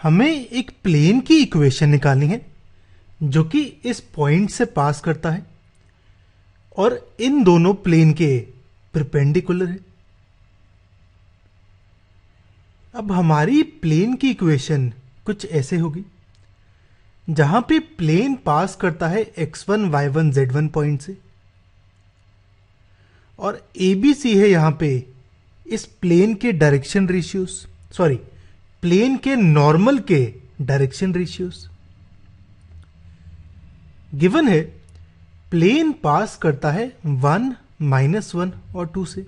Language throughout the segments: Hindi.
हमें एक प्लेन की इक्वेशन निकालनी है जो कि इस पॉइंट से पास करता है और इन दोनों प्लेन के परपेंडिकुलर है। अब हमारी प्लेन की इक्वेशन कुछ ऐसे होगी, जहां पे प्लेन पास करता है x1 y1 z1 पॉइंट से और ABC है यहां पे इस प्लेन के डायरेक्शन रेशियोज, सॉरी प्लेन के नॉर्मल के डायरेक्शन रेशियोज। गिवन है प्लेन पास करता है 1 -1 और 2 से,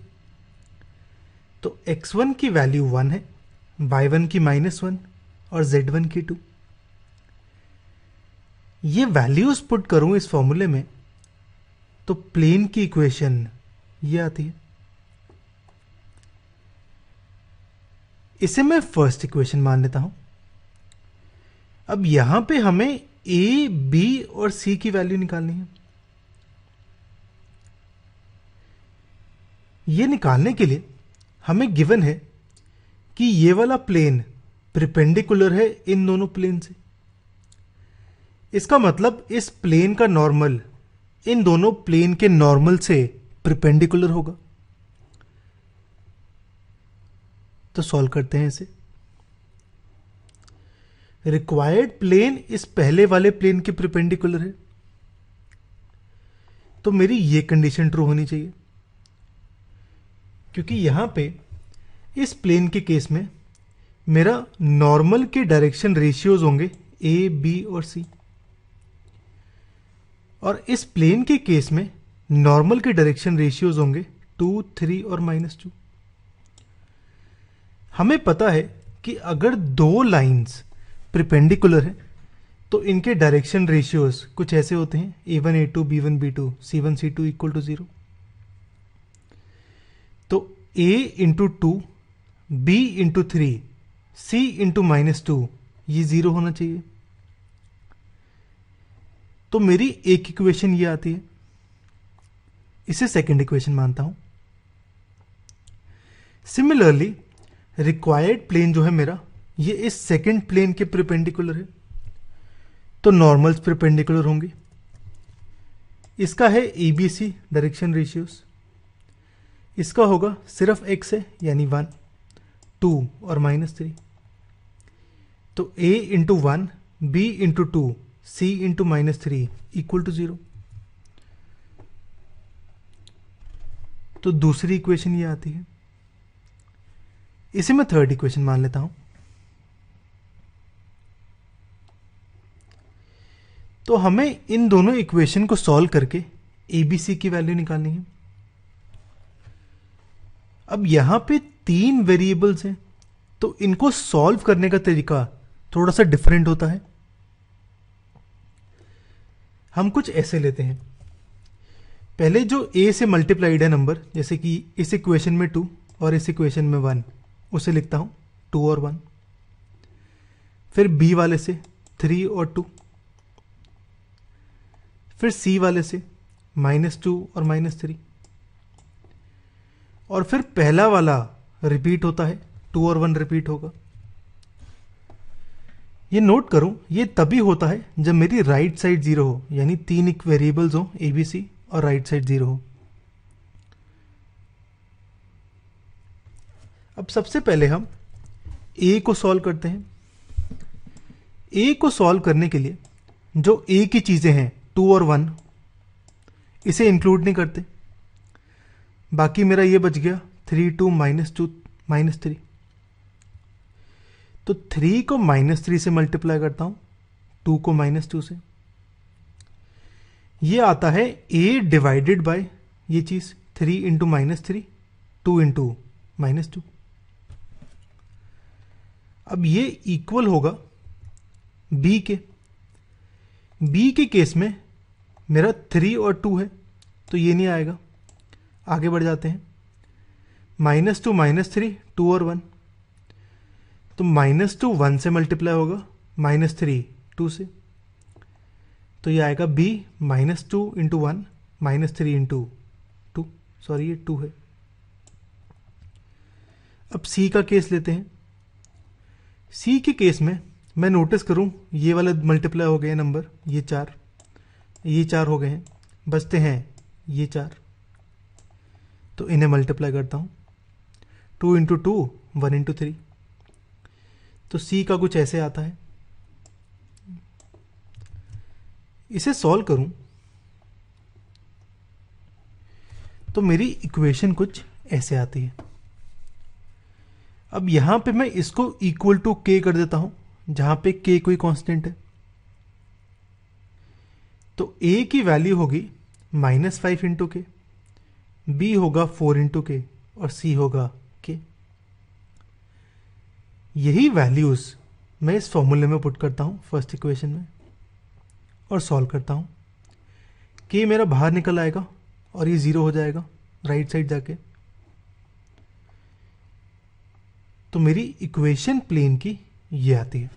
तो x1 की वैल्यू 1 है, y1 की -1 और z1 की 2। ये वैल्यूज पुट करूं इस फॉर्मूले में तो प्लेन की इक्वेशन ये आती है। इसे मैं फर्स्ट इक्वेशन मान लेता हूं। अब यहां पे हमें ए, बी और सी की वैल्यू निकालनी है। ये निकालने के लिए हमें गिवन है कि ये वाला प्लेन परपेंडिकुलर है इन दोनों प्लेन से। इसका मतलब इस प्लेन का नॉर्मल इन दोनों प्लेन के नॉर्मल से परपेंडिकुलर होगा। तो सॉल्व करते हैं इसे। रिक्वायर्ड प्लेन इस पहले वाले प्लेन के परपेंडिकुलर है, तो मेरी ये कंडीशन ट्रू होनी चाहिए, क्योंकि यहां पे इस प्लेन के केस में मेरा नॉर्मल के डायरेक्शन रेशियोज होंगे ए, बी और सी, और इस प्लेन के केस में नॉर्मल के डायरेक्शन रेशियोज होंगे 2, 3 और -2। हमें पता है कि अगर दो लाइंस परपेंडिकुलर है तो इनके डायरेक्शन रेशियोज कुछ ऐसे होते हैं a1 a2 b1 b2 c1 c2 equal to 0। तो a into 2 b into 3 c into -2 ये 0 होना चाहिए। तो मेरी एक इक्वेशन ये आती है, इसे सेकंड इक्वेशन मानता हूं। सिमिलरली रिक्वायर्ड प्लेन जो है मेरा ये इस सेकंड प्लेन के परपेंडिकुलर है, तो नॉर्मल्स परपेंडिकुलर होंगे। इसका है ABC डायरेक्शन रेशियोज, इसका होगा सिर्फ x है यानी 1, 2 और -3। तो a into 1 b into 2 c into -3 equal to 0। तो दूसरी इक्वेशन ये आती है। इसे मैं थर्ड इक्वेशन मान लेता हूं। तो हमें इन दोनों इक्वेशन को सॉल्व करके ABC की वैल्यू निकालनी है। अब यहां पे 3 वेरिएबल्स हैं, तो इनको सॉल्व करने का तरीका थोड़ा सा डिफरेंट होता है। हम कुछ ऐसे लेते हैं, पहले जो a से मल्टीप्लाइड है नंबर, जैसे कि इस इक्वेशन में 2 और इस इक्वेशन में 1, उसे लिखता हूं 2 और 1। फिर b वाले से 3 और 2, फिर c वाले से -2 और -3, और फिर पहला वाला रिपीट होता है, 2 और 1 रिपीट होगा। ये नोट करूं, ये तभी होता है जब मेरी राइट साइड 0 हो, यानी 3 एक वेरिएबल्स हो ABC और राइट साइड 0 हो। अब सबसे पहले हम a को सॉल्व करते हैं। a को सॉल्व करने के लिए जो a की चीजें हैं 2 और 1, इसे इंक्लूड नहीं करते, बाकी मेरा ये बच गया 3, 2 -2 -3। तो 3 को -3 से मल्टीप्लाई करता हूं, 2 को -2 से। ये आता है a डिवाइडेड बाय ये चीज 3 इंटू -3, 2 इंटू -2। अब ये इक्वल होगा b के। b के केस में मेरा 3 और 2 है, तो ये नहीं आएगा। आगे बढ़ जाते हैं, -2 -3 2 और 1, तो -2 1 से मल्टीप्लाई होगा, -3 2 से, तो ये आएगा b -2 इंटू 1 -3 इंटू 2, सॉरी ये 2 है। अब c का केस लेते हैं। सी के केस में मैं नोटिस करूं ये वाले मल्टीप्लाई हो गए नंबर, ये 4 हो गए हैं, बचते हैं ये 4, तो इन्हें मल्टीप्लाई करता हूं। 2 इंटू 2 1 इंटू 3, तो सी का कुछ ऐसे आता है। इसे सॉल्व करूं तो मेरी इक्वेशन कुछ ऐसे आती है। अब यहां पे मैं इसको इक्वल टू के कर देता हूं, जहां पे के कोई कांस्टेंट है। तो ए की वैल्यू होगी -5 इंटू के, बी होगा 4 इंटू के, और सी होगा के। यही वैल्यूज मैं इस फॉर्मूले में पुट करता हूं फर्स्ट इक्वेशन में और सॉल्व करता हूं। के मेरा बाहर निकल आएगा और ये 0 हो जाएगा राइट साइड जाके। तो मेरी इक्वेशन प्लेन की ये आती है।